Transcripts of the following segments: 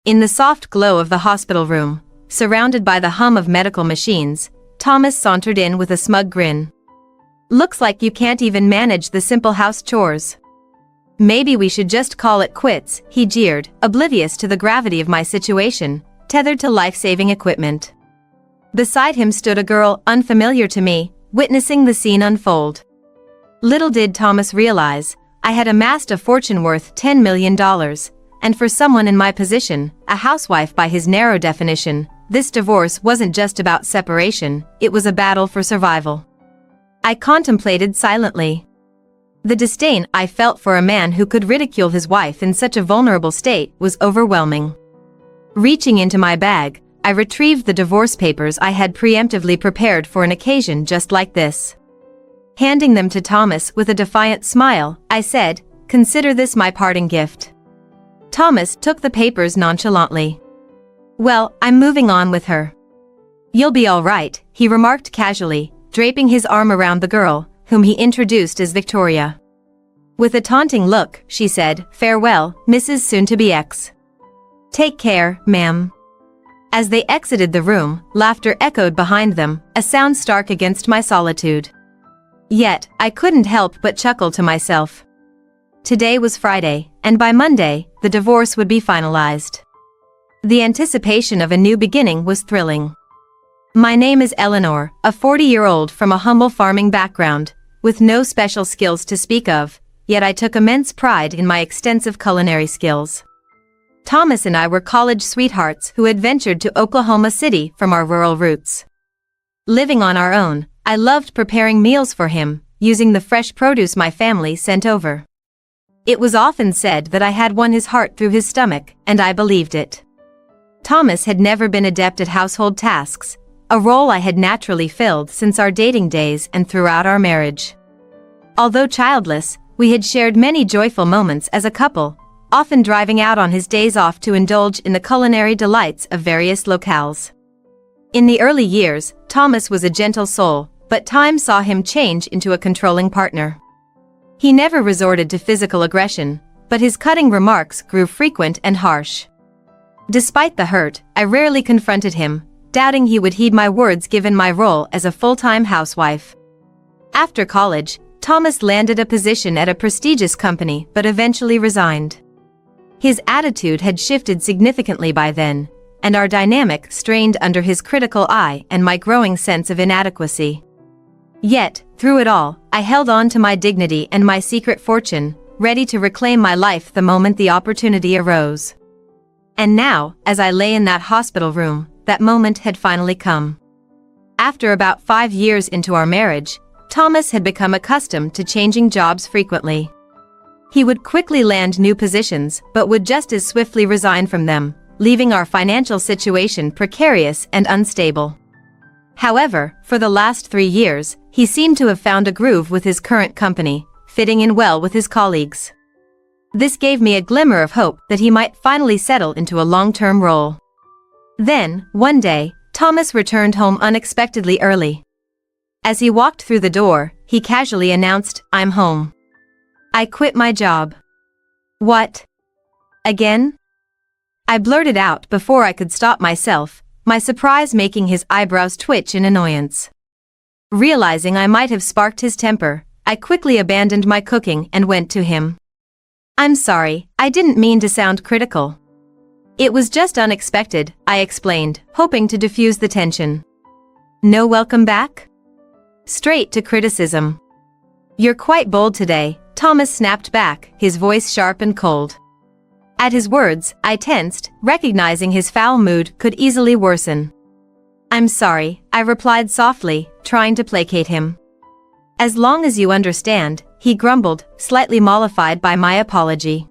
In the soft glow of the hospital room, surrounded by the hum of medical machines, Thomas sauntered in with a smug grin. "Looks like you can't even manage the simple house chores. Maybe we should just call it quits," he jeered, oblivious to the gravity of my situation, tethered to life-saving equipment. Beside him stood a girl unfamiliar to me, witnessing the scene unfold. Little did Thomas realize, I had amassed a fortune worth $10 million, and for someone in my position, a housewife by his narrow definition, this divorce wasn't just about separation, it was a battle for survival. I contemplated silently. The disdain I felt for a man who could ridicule his wife in such a vulnerable state was overwhelming. Reaching into my bag, I retrieved the divorce papers I had preemptively prepared for an occasion just like this. Handing them to Thomas with a defiant smile, I said, "Consider this my parting gift." Thomas took the papers nonchalantly. "Well, I'm moving on with her." "You'll be all right," he remarked casually, draping his arm around the girl, whom he introduced as Victoria. With a taunting look, she said, "Farewell, Mrs. Soon-to-be X. Take care, ma'am." As they exited the room, laughter echoed behind them, a sound stark against my solitude. Yet, I couldn't help but chuckle to myself. Today was Friday, and by Monday, the divorce would be finalized. The anticipation of a new beginning was thrilling. My name is Eleanor, a 40-year-old from a humble farming background, with no special skills to speak of, yet I took immense pride in my extensive culinary skills. Thomas and I were college sweethearts who had ventured to Oklahoma City from our rural roots. Living on our own, I loved preparing meals for him, using the fresh produce my family sent over. It was often said that I had won his heart through his stomach, and I believed it. Thomas had never been adept at household tasks, a role I had naturally filled since our dating days and throughout our marriage. Although childless, we had shared many joyful moments as a couple, often driving out on his days off to indulge in the culinary delights of various locales. In the early years, Thomas was a gentle soul, but time saw him change into a controlling partner. He never resorted to physical aggression, but his cutting remarks grew frequent and harsh. Despite the hurt, I rarely confronted him, doubting he would heed my words given my role as a full-time housewife. After college, Thomas landed a position at a prestigious company but eventually resigned. His attitude had shifted significantly by then, and our dynamic strained under his critical eye and my growing sense of inadequacy. Yet, through it all, I held on to my dignity and my secret fortune, ready to reclaim my life the moment the opportunity arose. And now, as I lay in that hospital room, that moment had finally come. After about 5 years into our marriage, Thomas had become accustomed to changing jobs frequently. He would quickly land new positions but would just as swiftly resign from them, leaving our financial situation precarious and unstable. However, for the last 3 years, he seemed to have found a groove with his current company, fitting in well with his colleagues. This gave me a glimmer of hope that he might finally settle into a long-term role. Then, one day, Thomas returned home unexpectedly early. As he walked through the door, he casually announced, "I'm home. I quit my job." "What? Again?" I blurted out before I could stop myself, my surprise making his eyebrows twitch in annoyance. Realizing I might have sparked his temper, I quickly abandoned my cooking and went to him. "I'm sorry, I didn't mean to sound critical. It was just unexpected," I explained, hoping to diffuse the tension. "No welcome back?" Straight to criticism. "You're quite bold today," Thomas snapped back, his voice sharp and cold. At his words, I tensed, recognizing his foul mood could easily worsen. "I'm sorry," I replied softly, trying to placate him. "As long as you understand," he grumbled, slightly mollified by my apology.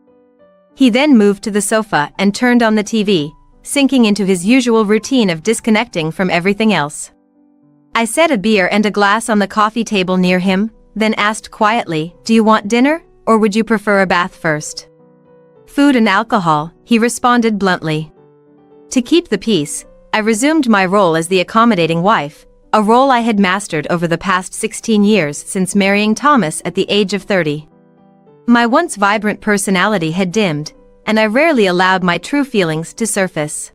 He then moved to the sofa and turned on the TV, sinking into his usual routine of disconnecting from everything else. I set a beer and a glass on the coffee table near him, then asked quietly, "Do you want dinner, or would you prefer a bath first?" "Food and alcohol," he responded bluntly. To keep the peace, I resumed my role as the accommodating wife, a role I had mastered over the past 16 years since marrying Thomas at the age of 30. My once vibrant personality had dimmed, and I rarely allowed my true feelings to surface.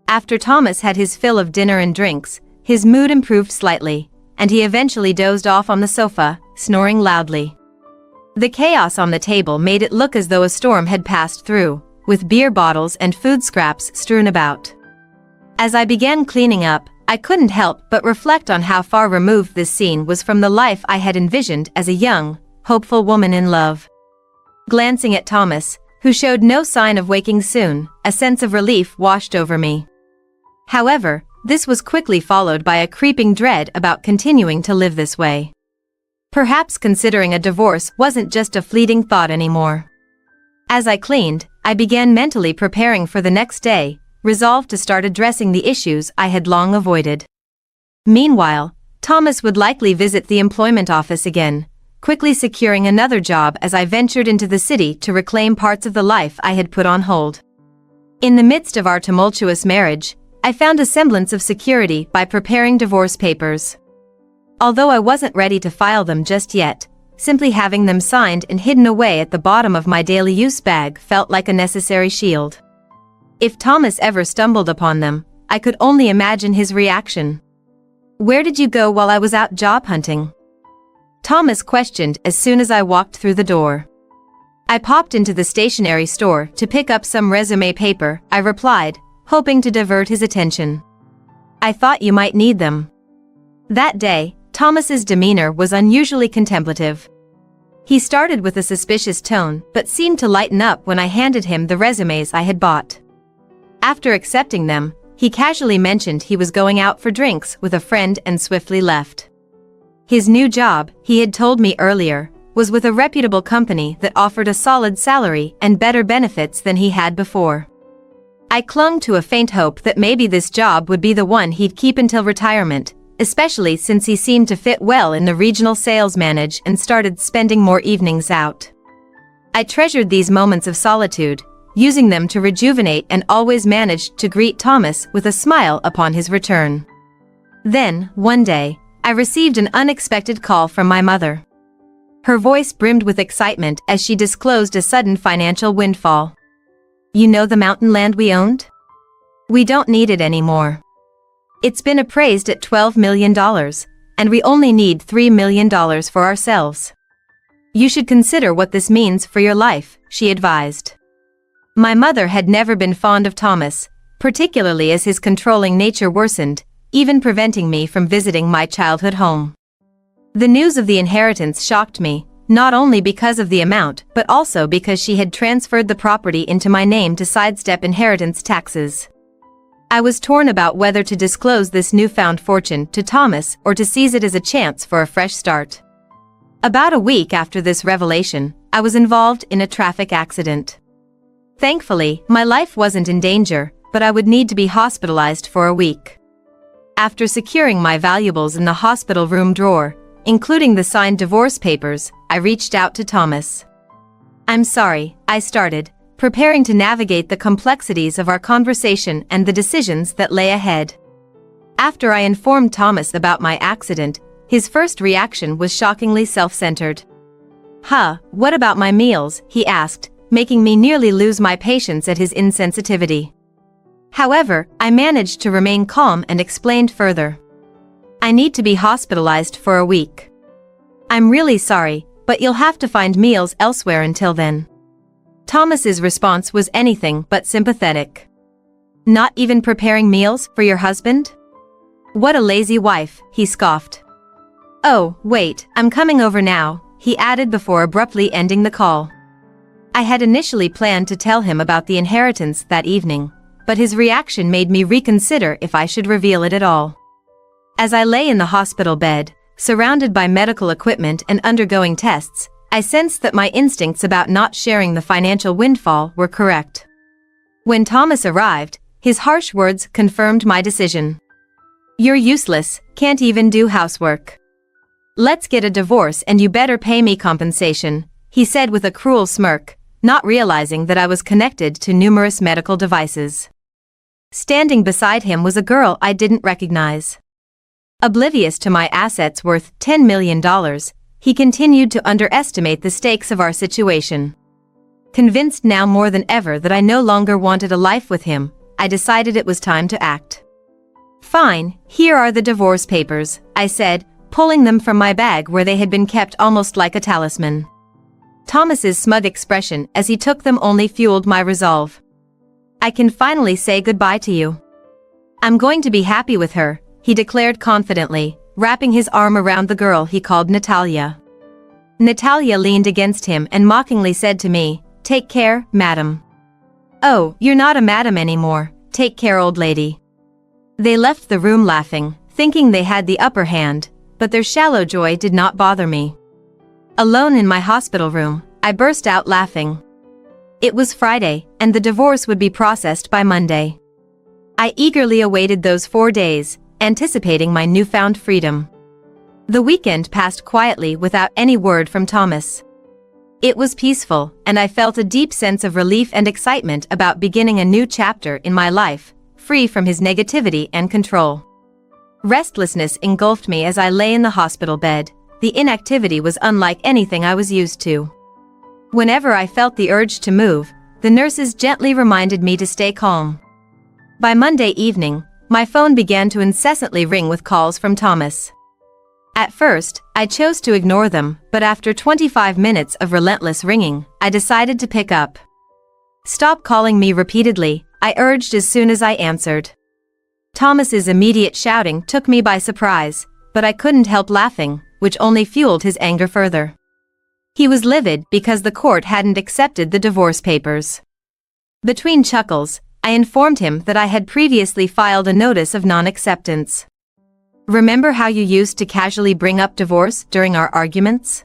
After Thomas had his fill of dinner and drinks, his mood improved slightly, and he eventually dozed off on the sofa, snoring loudly. The chaos on the table made it look as though a storm had passed through, with beer bottles and food scraps strewn about. As I began cleaning up, I couldn't help but reflect on how far removed this scene was from the life I had envisioned as a young, hopeful woman in love. Glancing at Thomas, who showed no sign of waking soon, a sense of relief washed over me. However, this was quickly followed by a creeping dread about continuing to live this way. Perhaps considering a divorce wasn't just a fleeting thought anymore. As I cleaned, I began mentally preparing for the next day, resolved to start addressing the issues I had long avoided. Meanwhile, Thomas would likely visit the employment office again, quickly securing another job as I ventured into the city to reclaim parts of the life I had put on hold. In the midst of our tumultuous marriage, I found a semblance of security by preparing divorce papers. Although I wasn't ready to file them just yet, simply having them signed and hidden away at the bottom of my daily use bag felt like a necessary shield. If Thomas ever stumbled upon them, I could only imagine his reaction. "Where did you go while I was out job hunting?" Thomas questioned as soon as I walked through the door. "I popped into the stationery store to pick up some resume paper," I replied, hoping to divert his attention. "I thought you might need them." That day, Thomas's demeanor was unusually contemplative. He started with a suspicious tone but seemed to lighten up when I handed him the resumes I had bought. After accepting them, he casually mentioned he was going out for drinks with a friend and swiftly left. His new job, he had told me earlier, was with a reputable company that offered a solid salary and better benefits than he had before. I clung to a faint hope that maybe this job would be the one he'd keep until retirement, especially since he seemed to fit well in the regional sales manage and started spending more evenings out. I treasured these moments of solitude, using them to rejuvenate, and always managed to greet Thomas with a smile upon his return. Then, one day, I received an unexpected call from my mother. Her voice brimmed with excitement as she disclosed a sudden financial windfall. "You know the mountain land we owned? We don't need it anymore. It's been appraised at $12 million, and we only need $3 million for ourselves. You should consider what this means for your life," she advised. My mother had never been fond of Thomas, particularly as his controlling nature worsened, even preventing me from visiting my childhood home. The news of the inheritance shocked me, not only because of the amount but also because she had transferred the property into my name to sidestep inheritance taxes. I was torn about whether to disclose this newfound fortune to Thomas or to seize it as a chance for a fresh start. About a week after this revelation, I was involved in a traffic accident. Thankfully, my life wasn't in danger, but I would need to be hospitalized for a week. After securing my valuables in the hospital room drawer, including the signed divorce papers, I reached out to Thomas. "I'm sorry," I started, preparing to navigate the complexities of our conversation and the decisions that lay ahead. After I informed Thomas about my accident, his first reaction was shockingly self-centered. What about my meals?" he asked, making me nearly lose my patience at his insensitivity. However, I managed to remain calm and explained further. "I need to be hospitalized for a week. I'm really sorry, but you'll have to find meals elsewhere until then." Thomas's response was anything but sympathetic. "Not even preparing meals for your husband? What a lazy wife," he scoffed. "Oh, wait, I'm coming over now," he added before abruptly ending the call. I had initially planned to tell him about the inheritance that evening, but his reaction made me reconsider if I should reveal it at all. As I lay in the hospital bed, surrounded by medical equipment and undergoing tests, I sensed that my instincts about not sharing the financial windfall were correct. When Thomas arrived, his harsh words confirmed my decision. "You're useless, can't even do housework. Let's get a divorce and you better pay me compensation," he said with a cruel smirk, not realizing that I was connected to numerous medical devices. Standing beside him was a girl I didn't recognize. Oblivious to my assets worth $10 million, he continued to underestimate the stakes of our situation. Convinced now more than ever that I no longer wanted a life with him, I decided it was time to act. "Fine, here are the divorce papers," I said, pulling them from my bag where they had been kept almost like a talisman. Thomas's smug expression as he took them only fueled my resolve. "I can finally say goodbye to you. I'm going to be happy with her," he declared confidently, wrapping his arm around the girl he called Natalia. Natalia leaned against him and mockingly said to me, "Take care, madam." "Oh, you're not a madam anymore. Take care, old lady." They left the room laughing, thinking they had the upper hand, but their shallow joy did not bother me. Alone in my hospital room, I burst out laughing. It was Friday, and the divorce would be processed by Monday. I eagerly awaited those 4 days, anticipating my newfound freedom. The weekend passed quietly without any word from Thomas. It was peaceful, and I felt a deep sense of relief and excitement about beginning a new chapter in my life, free from his negativity and control. Restlessness engulfed me as I lay in the hospital bed. The inactivity was unlike anything I was used to. Whenever I felt the urge to move, the nurses gently reminded me to stay calm. By Monday evening, my phone began to incessantly ring with calls from Thomas. At first, I chose to ignore them, but after 25 minutes of relentless ringing, I decided to pick up. "Stop calling me repeatedly," I urged as soon as I answered. Thomas's immediate shouting took me by surprise, but I couldn't help laughing, which only fueled his anger further. He was livid because the court hadn't accepted the divorce papers. Between chuckles, I informed him that I had previously filed a notice of non-acceptance. "Remember how you used to casually bring up divorce during our arguments?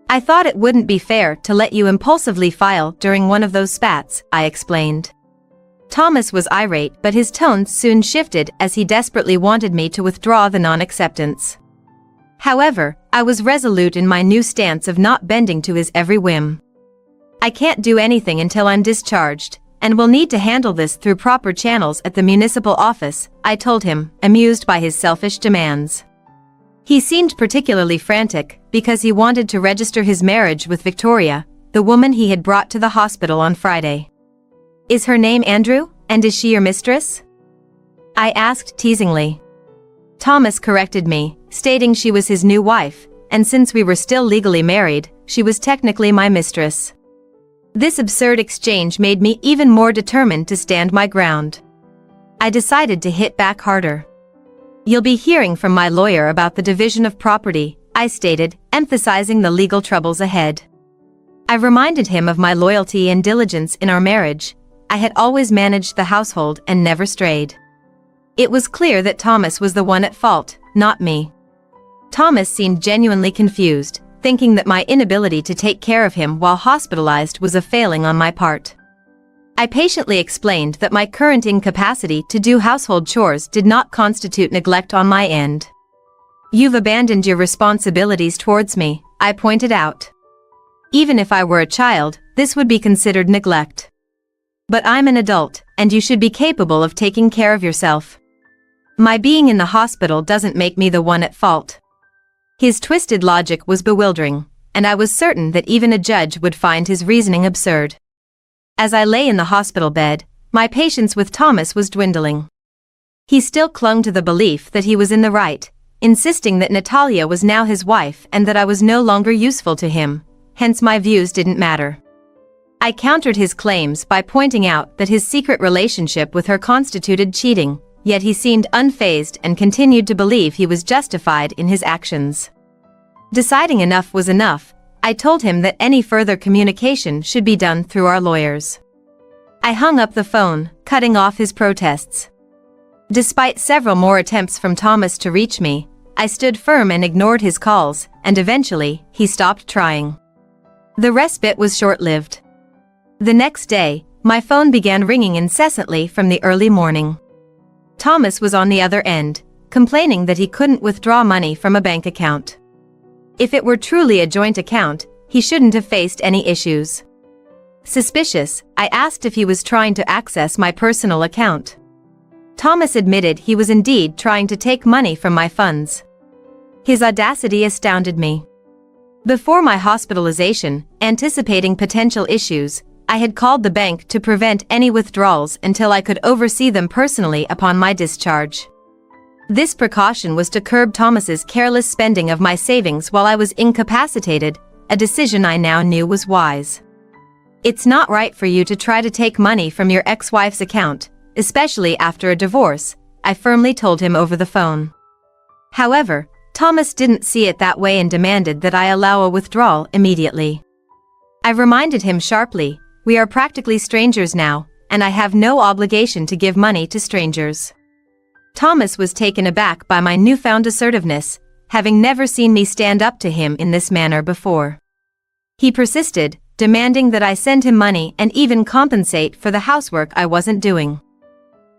I thought it wouldn't be fair to let you impulsively file during one of those spats," I explained. Thomas was irate, but his tone soon shifted as he desperately wanted me to withdraw the non-acceptance. However, I was resolute in my new stance of not bending to his every whim. "I can't do anything until I'm discharged, and will need to handle this through proper channels at the municipal office," I told him, amused by his selfish demands. He seemed particularly frantic because he wanted to register his marriage with Victoria, the woman he had brought to the hospital on Friday. "Is her name Andrew, and is she your mistress?" I asked teasingly. Thomas corrected me, stating she was his new wife, and since we were still legally married, she was technically my mistress. This absurd exchange made me even more determined to stand my ground. I decided to hit back harder. "You'll be hearing from my lawyer about the division of property," I stated, emphasizing the legal troubles ahead. I reminded him of my loyalty and diligence in our marriage. I had always managed the household and never strayed. It was clear that Thomas was the one at fault, not me. Thomas seemed genuinely confused, thinking that my inability to take care of him while hospitalized was a failing on my part. I patiently explained that my current incapacity to do household chores did not constitute neglect on my end. "You've abandoned your responsibilities towards me," I pointed out. "Even if I were a child, this would be considered neglect. But I'm an adult, and you should be capable of taking care of yourself. My being in the hospital doesn't make me the one at fault." His twisted logic was bewildering, and I was certain that even a judge would find his reasoning absurd. As I lay in the hospital bed, my patience with Thomas was dwindling. He still clung to the belief that he was in the right, insisting that Natalia was now his wife and that I was no longer useful to him, hence my views didn't matter. I countered his claims by pointing out that his secret relationship with her constituted cheating, yet he seemed unfazed and continued to believe he was justified in his actions. Deciding enough was enough, I told him that any further communication should be done through our lawyers. I hung up the phone, cutting off his protests. Despite several more attempts from Thomas to reach me, I stood firm and ignored his calls, and eventually, he stopped trying. The respite was short-lived. The next day, my phone began ringing incessantly from the early morning. Thomas was on the other end, complaining that he couldn't withdraw money from a bank account. If it were truly a joint account, he shouldn't have faced any issues. Suspicious, I asked if he was trying to access my personal account. Thomas admitted he was indeed trying to take money from my funds. His audacity astounded me. Before my hospitalization, anticipating potential issues, I had called the bank to prevent any withdrawals until I could oversee them personally upon my discharge. This precaution was to curb Thomas's careless spending of my savings while I was incapacitated, a decision I now knew was wise. It's not right for you to try to take money from your ex-wife's account, especially after a divorce, I firmly told him over the phone. However, Thomas didn't see it that way and demanded that I allow a withdrawal immediately. I reminded him sharply, "We are practically strangers now, and I have no obligation to give money to strangers." Thomas was taken aback by my newfound assertiveness, having never seen me stand up to him in this manner before. He persisted, demanding that I send him money and even compensate for the housework I wasn't doing.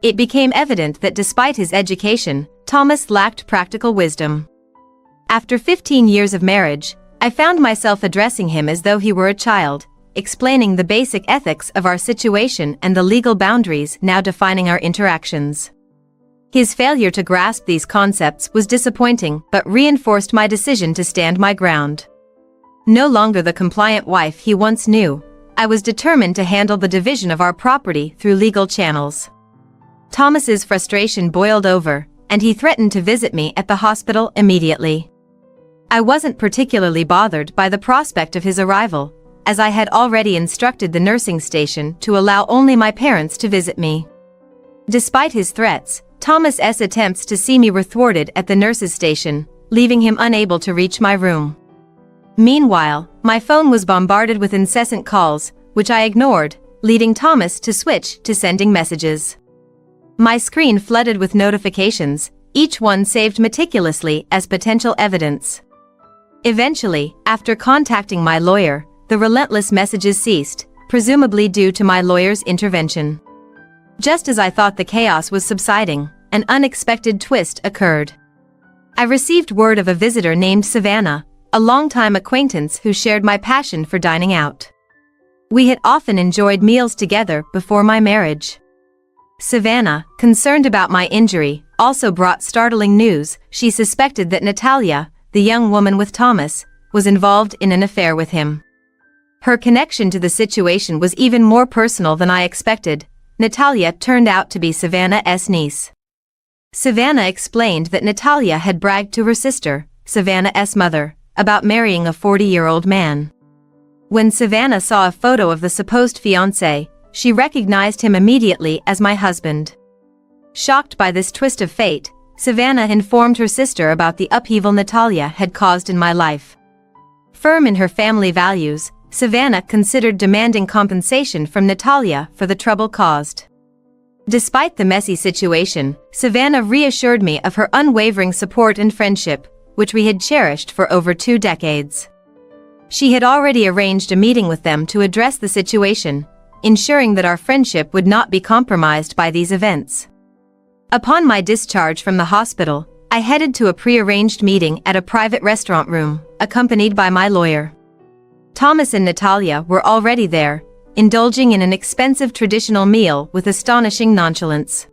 It became evident that despite his education, Thomas lacked practical wisdom. After 15 years of marriage, I found myself addressing him as though he were a child, explaining the basic ethics of our situation and the legal boundaries now defining our interactions. His failure to grasp these concepts was disappointing but reinforced my decision to stand my ground. No longer the compliant wife he once knew, I was determined to handle the division of our property through legal channels. Thomas's frustration boiled over, and he threatened to visit me at the hospital immediately. I wasn't particularly bothered by the prospect of his arrival, as I had already instructed the nursing station to allow only my parents to visit me. Despite his threats, Thomas's attempts to see me were thwarted at the nurse's station, leaving him unable to reach my room. Meanwhile, my phone was bombarded with incessant calls, which I ignored, leading Thomas to switch to sending messages. My screen flooded with notifications, each one saved meticulously as potential evidence. Eventually, after contacting my lawyer, the relentless messages ceased, presumably due to my lawyer's intervention. Just as I thought the chaos was subsiding, an unexpected twist occurred. I received word of a visitor named Savannah, a longtime acquaintance who shared my passion for dining out. We had often enjoyed meals together before my marriage. Savannah, concerned about my injury, also brought startling news. She suspected that Natalia, the young woman with Thomas, was involved in an affair with him. Her connection to the situation was even more personal than I expected. Natalia turned out to be Savannah's niece. Savannah explained that Natalia had bragged to her sister, Savannah's mother, about marrying a 40-year-old man. When Savannah saw a photo of the supposed fiancé, she recognized him immediately as my husband. Shocked by this twist of fate, Savannah informed her sister about the upheaval Natalia had caused in my life. Firm in her family values, Savannah considered demanding compensation from Natalia for the trouble caused. Despite the messy situation, Savannah reassured me of her unwavering support and friendship, which we had cherished for over 2 decades. She had already arranged a meeting with them to address the situation, ensuring that our friendship would not be compromised by these events. Upon my discharge from the hospital, I headed to a pre-arranged meeting at a private restaurant room, accompanied by my lawyer. Thomas and Natalia were already there, indulging in an expensive traditional meal with astonishing nonchalance.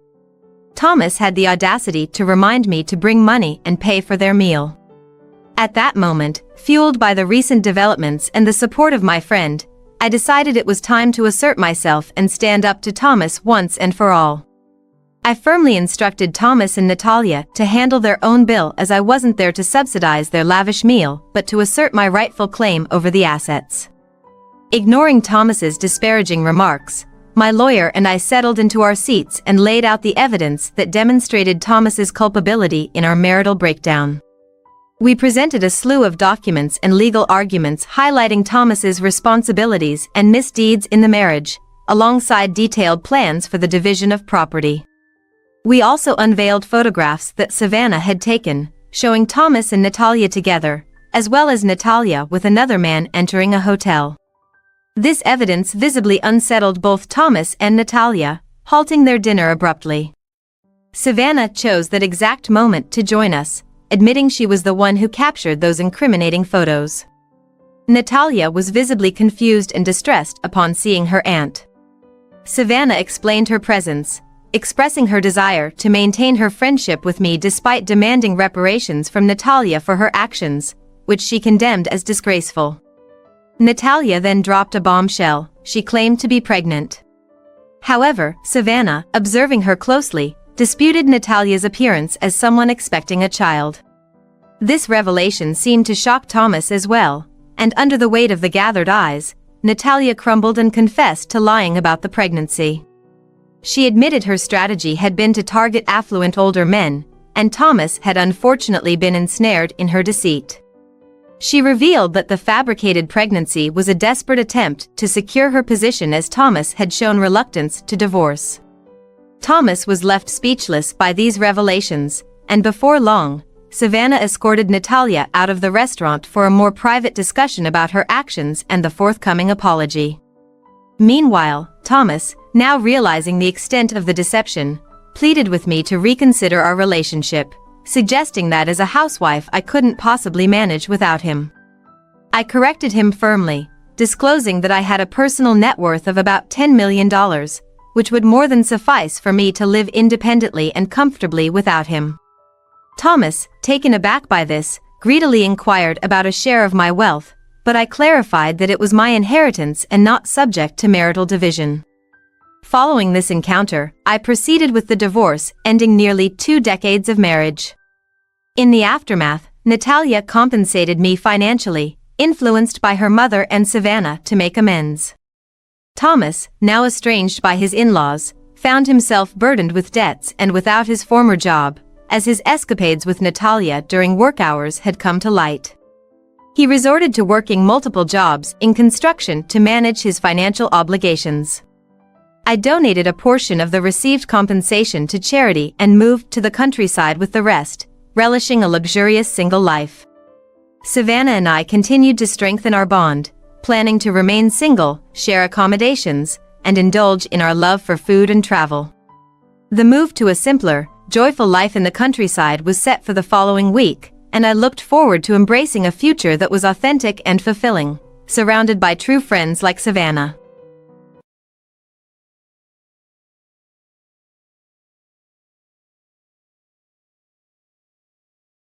Thomas had the audacity to remind me to bring money and pay for their meal. At that moment, fueled by the recent developments and the support of my friend, I decided it was time to assert myself and stand up to Thomas once and for all. I firmly instructed Thomas and Natalia to handle their own bill, as I wasn't there to subsidize their lavish meal but to assert my rightful claim over the assets. Ignoring Thomas's disparaging remarks, my lawyer and I settled into our seats and laid out the evidence that demonstrated Thomas's culpability in our marital breakdown. We presented a slew of documents and legal arguments highlighting Thomas's responsibilities and misdeeds in the marriage, alongside detailed plans for the division of property. We also unveiled photographs that Savannah had taken, showing Thomas and Natalia together, as well as Natalia with another man entering a hotel. This evidence visibly unsettled both Thomas and Natalia, halting their dinner abruptly. Savannah chose that exact moment to join us, admitting she was the one who captured those incriminating photos. Natalia was visibly confused and distressed upon seeing her aunt. Savannah explained her presence, expressing her desire to maintain her friendship with me despite demanding reparations from Natalia for her actions, which she condemned as disgraceful. Natalia then dropped a bombshell. She claimed to be pregnant. However, Savannah, observing her closely, disputed Natalia's appearance as someone expecting a child. This revelation seemed to shock Thomas as well, and under the weight of the gathered eyes, Natalia crumbled and confessed to lying about the pregnancy. She admitted her strategy had been to target affluent older men, and Thomas had unfortunately been ensnared in her deceit. She revealed that the fabricated pregnancy was a desperate attempt to secure her position as Thomas had shown reluctance to divorce. Thomas was left speechless by these revelations, and before long, Savannah escorted Natalia out of the restaurant for a more private discussion about her actions and the forthcoming apology. Meanwhile, Thomas, now realizing the extent of the deception, pleaded with me to reconsider our relationship, suggesting that as a housewife I couldn't possibly manage without him. I corrected him firmly, disclosing that I had a personal net worth of about $10 million, which would more than suffice for me to live independently and comfortably without him. Thomas, taken aback by this, greedily inquired about a share of my wealth, but I clarified that it was my inheritance and not subject to marital division. Following this encounter, I proceeded with the divorce, ending nearly 2 decades of marriage. In the aftermath, Natalia compensated me financially, influenced by her mother and Savannah to make amends. Thomas, now estranged by his in-laws, found himself burdened with debts and without his former job, as his escapades with Natalia during work hours had come to light. He resorted to working multiple jobs in construction to manage his financial obligations. I donated a portion of the received compensation to charity and moved to the countryside with the rest, relishing a luxurious single life. Savannah and I continued to strengthen our bond, planning to remain single, share accommodations, and indulge in our love for food and travel. The move to a simpler, joyful life in the countryside was set for the following week, and I looked forward to embracing a future that was authentic and fulfilling, surrounded by true friends like Savannah.